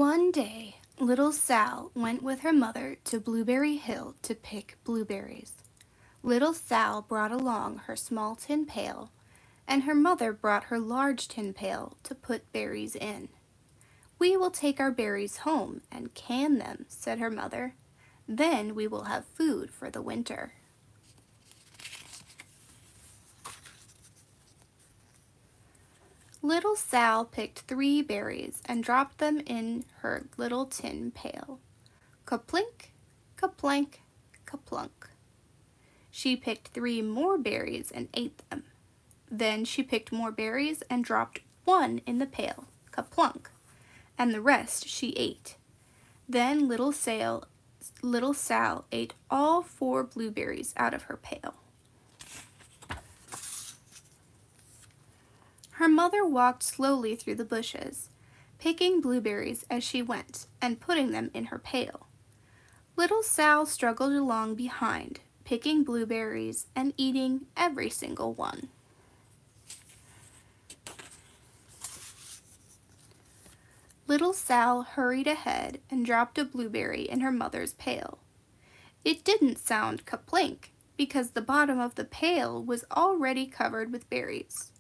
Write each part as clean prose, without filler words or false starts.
One day, little Sal went with her mother to Blueberry Hill to pick blueberries. Little Sal brought along her small tin pail, and her mother brought her large tin pail to put berries in. "We will take our berries home and can them," said her mother. "Then we will have food for the winter." Little Sal picked 3 berries and dropped them in her little tin pail. Kaplink, kaplank, kaplunk. She picked 3 more berries and ate them. Then she picked more berries and dropped 1 in the pail, kaplunk, and the rest she ate. Then little Sal ate all 4 blueberries out of her pail. Her mother walked slowly through the bushes, picking blueberries as she went and putting them in her pail. Little Sal struggled along behind, picking blueberries and eating every single one. Little Sal hurried ahead and dropped a blueberry in her mother's pail. It didn't sound kaplink because the bottom of the pail was already covered with berries.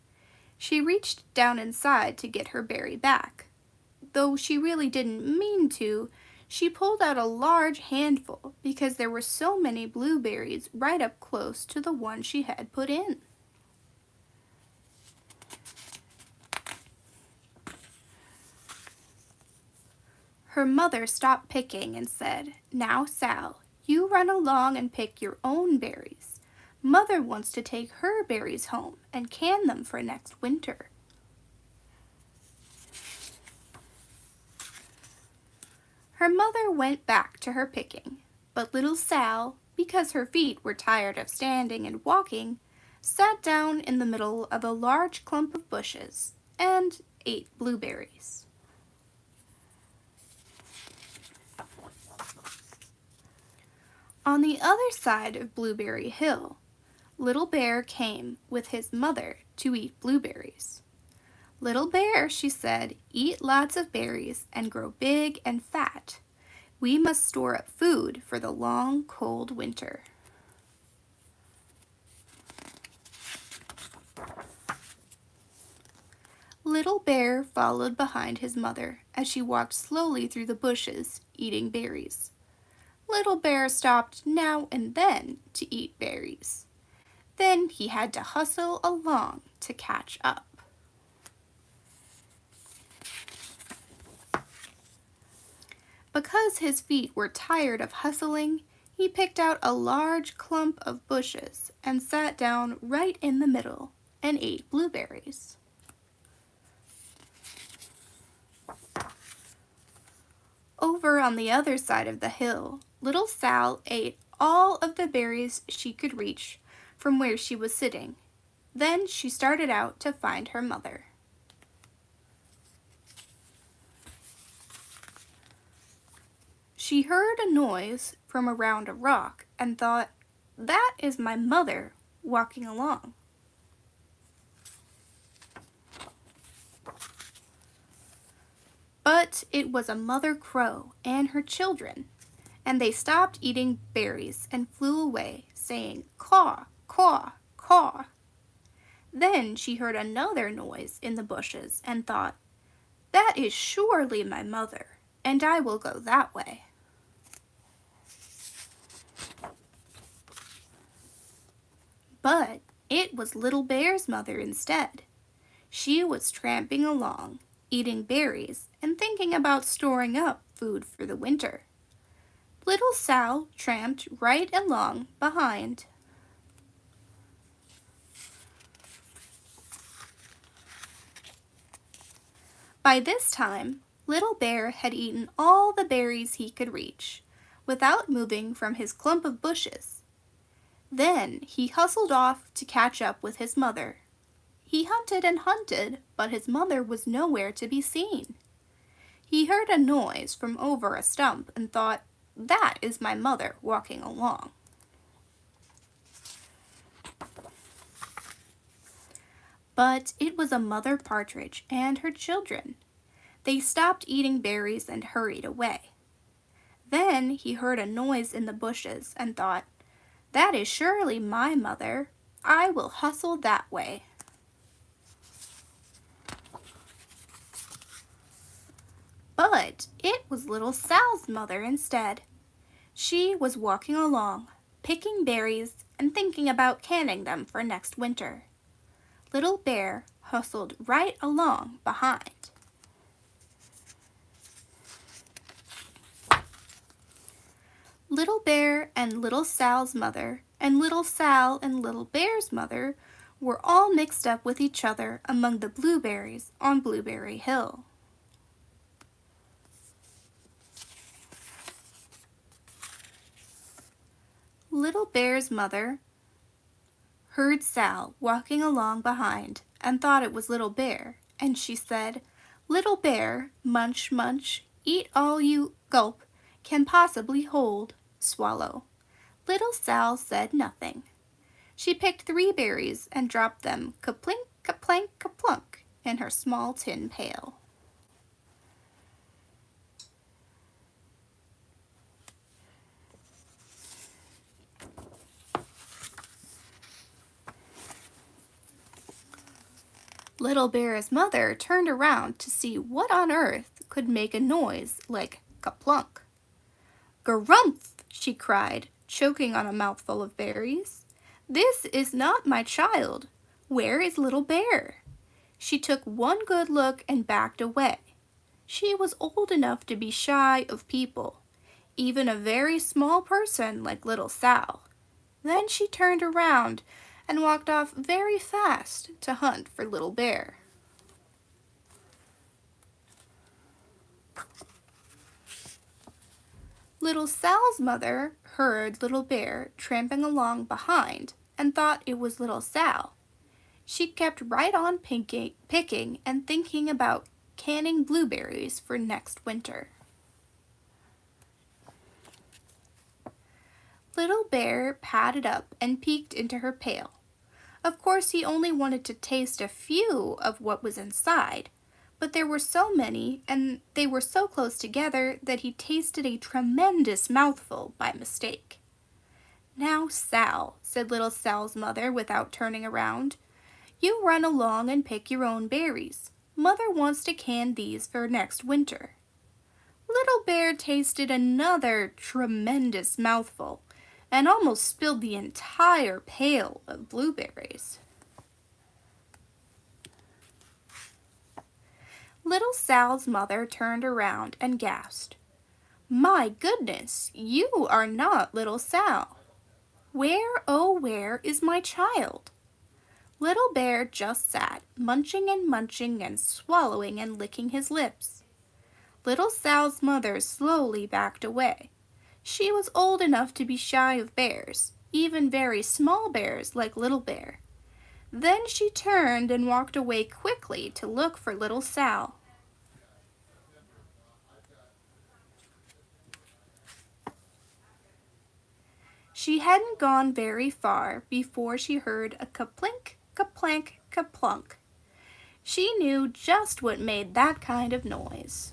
She reached down inside to get her berry back. Though she really didn't mean to, she pulled out a large handful because there were so many blueberries right up close to the one she had put in. Her mother stopped picking and said, "Now, Sal, you run along and pick your own berries. Mother wants to take her berries home and can them for next winter." Her mother went back to her picking, but little Sal, because her feet were tired of standing and walking, sat down in the middle of a large clump of bushes and ate blueberries. On the other side of Blueberry Hill, Little Bear came with his mother to eat blueberries. "Little Bear," she said, "eat lots of berries and grow big and fat. We must store up food for the long, cold winter." Little Bear followed behind his mother as she walked slowly through the bushes, eating berries. Little Bear stopped now and then to eat berries. Then he had to hustle along to catch up. Because his feet were tired of hustling, he picked out a large clump of bushes and sat down right in the middle and ate blueberries. Over on the other side of the hill, little Sal ate all of the berries she could reach from where she was sitting. Then she started out to find her mother. She heard a noise from around a rock and thought, "That is my mother walking along." But it was a mother crow and her children, and they stopped eating berries and flew away, saying, "Caw, caw, caw." Then she heard another noise in the bushes and thought, "That is surely my mother, and I will go that way." But it was Little Bear's mother instead. She was tramping along, eating berries and thinking about storing up food for the winter. Little Sal tramped right along behind. By this time, Little Bear had eaten all the berries he could reach, without moving from his clump of bushes. Then he hustled off to catch up with his mother. He hunted and hunted, but his mother was nowhere to be seen. He heard a noise from over a stump and thought, "That is my mother walking along." But it was a mother partridge and her children. They stopped eating berries and hurried away. Then he heard a noise in the bushes and thought, "That is surely my mother. I will hustle that way." But it was little Sal's mother instead. She was walking along, picking berries and thinking about canning them for next winter. Little Bear hustled right along behind. Little Bear and Little Sal's mother and Little Sal and Little Bear's mother were all mixed up with each other among the blueberries on Blueberry Hill. Little Bear's mother heard Sal walking along behind and thought it was Little Bear, and she said, "Little Bear, munch, munch, eat all you gulp can possibly hold, swallow." Little Sal said nothing. She picked 3 berries and dropped them ka-plink, ka-plank, ka-plunk in her small tin pail. Little Bear's mother turned around to see what on earth could make a noise like ka-plunk. "Grumph!" she cried, choking on a mouthful of berries. "This is not my child. Where is Little Bear?" She took one good look and backed away. She was old enough to be shy of people, even a very small person like Little Sal. Then she turned around and walked off very fast to hunt for Little Bear. Little Sal's mother heard Little Bear tramping along behind and thought it was Little Sal. She kept right on picking and thinking about canning blueberries for next winter. Little Bear padded up and peeked into her pail. Of course, he only wanted to taste a few of what was inside, but there were so many and they were so close together that he tasted a tremendous mouthful by mistake. "Now, Sal," said Little Sal's mother without turning around, "you run along and pick your own berries. Mother wants to can these for next winter." Little Bear tasted another tremendous mouthful and almost spilled the entire pail of blueberries. Little Sal's mother turned around and gasped, "My goodness, you are not Little Sal. Where, oh where is my child?" Little Bear just sat, munching and swallowing and licking his lips. Little Sal's mother slowly backed away. She was old enough to be shy of bears, even very small bears like Little Bear. Then she turned and walked away quickly to look for Little Sal. She hadn't gone very far before she heard a ka-plink, ka-plank, ka-plunk. She knew just what made that kind of noise.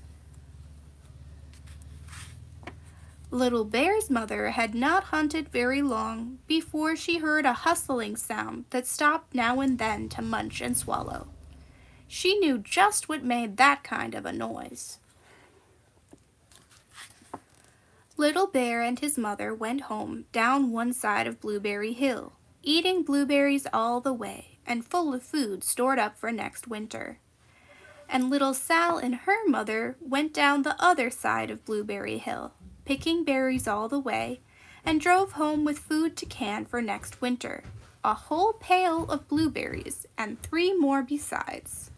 Little Bear's mother had not hunted very long before she heard a hustling sound that stopped now and then to munch and swallow. She knew just what made that kind of a noise. Little Bear and his mother went home down one side of Blueberry Hill, eating blueberries all the way and full of food stored up for next winter. And Little Sal and her mother went down the other side of Blueberry Hill, picking berries all the way, and drove home with food to can for next winter, a whole pail of blueberries and 3 more besides.